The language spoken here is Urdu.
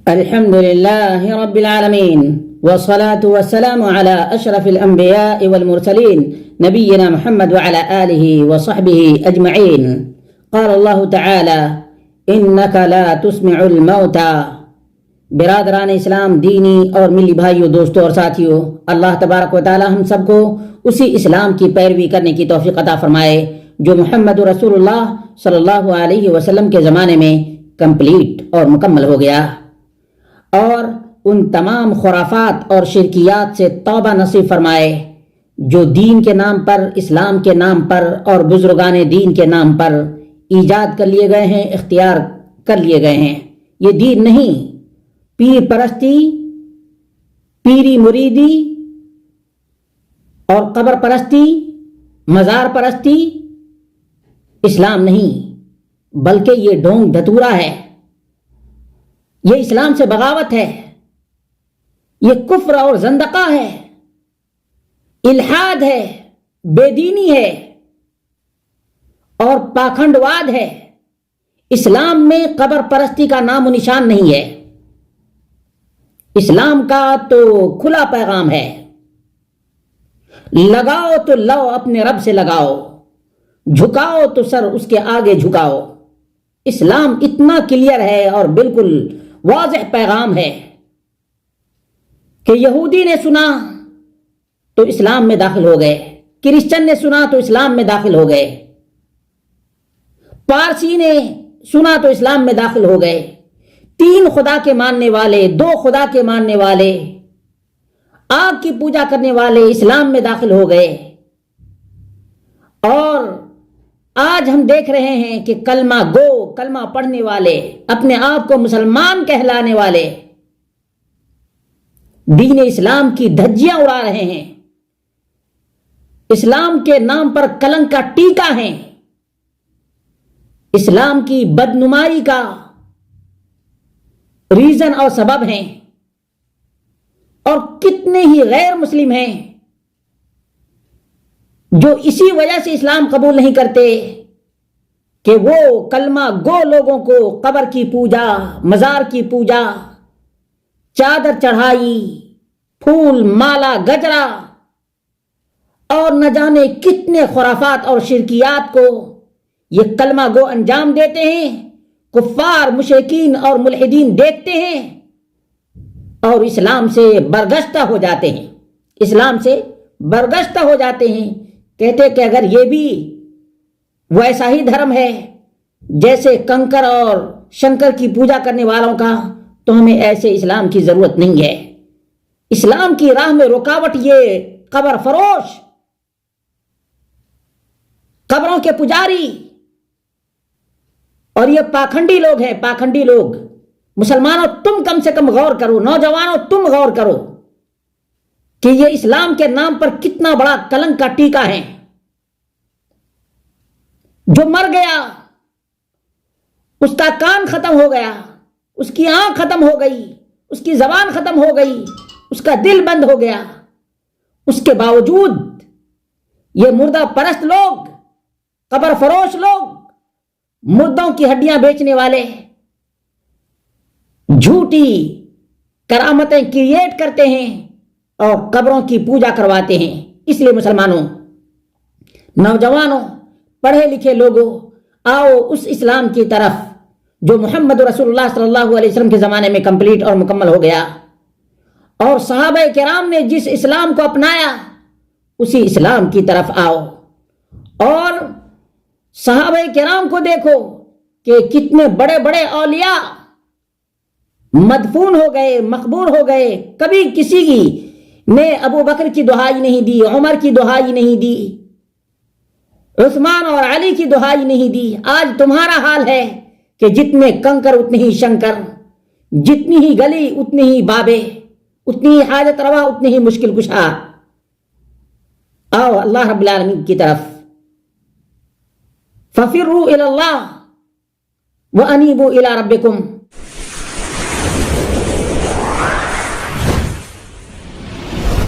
الحمد لله رب العالمين والصلاة والسلام على أشرف الأنبياء والمرسلين نبينا محمد وعلى آله وصحبه أجمعين. قال الله تعالى إنك لا تسمع الموتى. برادران اسلام، دینی اور ملی بھائیوں، دوستوں اور ساتھیوں، اللہ تبارک و تعالی ہم سب کو اسی اسلام کی پیروی کرنے کی توفیق عطا فرمائے جو محمد رسول اللہ صلی اللہ علیہ وسلم کے زمانے میں کمپلیٹ اور مکمل ہو گیا، اور ان تمام خرافات اور شرکیات سے توبہ نصیب فرمائے جو دین کے نام پر، اسلام کے نام پر اور بزرگان دین کے نام پر ایجاد کر لیے گئے ہیں، اختیار کر لیے گئے ہیں۔ یہ دین نہیں، پیر پرستی، پیری مریدی اور قبر پرستی، مزار پرستی اسلام نہیں، بلکہ یہ ڈھونگ دھتورا ہے، یہ اسلام سے بغاوت ہے، یہ کفر اور زندقہ ہے، الحاد ہے، بے دینی ہے اور پاکھنڈواد ہے۔ اسلام میں قبر پرستی کا نام و نشان نہیں ہے۔ اسلام کا تو کھلا پیغام ہے، لگاؤ تو لو اپنے رب سے لگاؤ، جھکاؤ تو سر اس کے آگے جھکاؤ۔ اسلام اتنا کلیئر ہے اور بالکل واضح پیغام ہے کہ یہودی نے سنا تو اسلام میں داخل ہو گئے، کرسچن نے سنا تو اسلام میں داخل ہو گئے، پارسی نے سنا تو اسلام میں داخل ہو گئے، تین خدا کے ماننے والے، دو خدا کے ماننے والے، آگ کی پوجا کرنے والے اسلام میں داخل ہو گئے۔ اور آج ہم دیکھ رہے ہیں کہ کلمہ گو، کلمہ پڑھنے والے، اپنے آپ کو مسلمان کہلانے والے دین اسلام کی دھجیاں اڑا رہے ہیں، اسلام کے نام پر کلنک کا ٹیکا ہیں، اسلام کی بدنمائی کا ریزن اور سبب ہیں، اور کتنے ہی غیر مسلم ہیں جو اسی وجہ سے اسلام قبول نہیں کرتے کہ وہ کلمہ گو لوگوں کو قبر کی پوجا، مزار کی پوجا، چادر چڑھائی، پھول مالا گجرا اور نہ جانے کتنے خرافات اور شرکیات کو یہ کلمہ گو انجام دیتے ہیں۔ کفار، مشرکین اور ملحدین دیکھتے ہیں اور اسلام سے برگشتہ ہو جاتے ہیں، اسلام سے برگشتہ ہو جاتے ہیں، کہتے کہ اگر یہ بھی ویسا ہی دھرم ہے جیسے کنکر اور شنکر کی پوجا کرنے والوں کا تو ہمیں ایسے اسلام کی ضرورت نہیں ہے۔ اسلام کی راہ میں رکاوٹ یہ قبر فروش، قبروں کے پجاری اور یہ پاکھنڈی لوگ ہیں، پاکھنڈی لوگ۔ مسلمانوں تم کم سے کم غور کرو، نوجوانوں تم غور کرو کہ یہ اسلام کے نام پر کتنا بڑا کلنک کا ٹیکا ہے۔ جو مر گیا اس کا کان ختم ہو گیا، اس کی آنکھ ختم ہو گئی، اس کی زبان ختم ہو گئی، اس کا دل بند ہو گیا، اس کے باوجود یہ مردہ پرست لوگ، قبر فروش لوگ، مردوں کی ہڈیاں بیچنے والے جھوٹی کرامتیں کریٹ کرتے ہیں اور قبروں کی پوجا کرواتے ہیں۔ اس لیے مسلمانوں، نوجوانوں، پڑھے لکھے لوگوں، آؤ اس اسلام کی طرف جو محمد رسول اللہ صلی اللہ علیہ وسلم کے زمانے میں کمپلیٹ اور مکمل ہو گیا، اور صحابہ کرام نے جس اسلام کو اپنایا اسی اسلام کی طرف آؤ، اور صحابہ کرام کو دیکھو کہ کتنے بڑے بڑے اولیاء مدفون ہو گئے، مقبور ہو گئے، کبھی کسی کی نے ابو بکر کی دہائی نہیں دی، عمر کی دہائی نہیں دی، عثمان اور علی کی دہائی نہیں دی۔ آج تمہارا حال ہے کہ جتنے کنکر اتنے ہی شنکر، جتنی ہی گلی اتنی ہی بابے، اتنی ہی حاجت روا اتنی ہی مشکل کشا۔ آؤ اللہ رب العالمین کی طرف، ففروا الی اللہ وانیبوا الی ربکم۔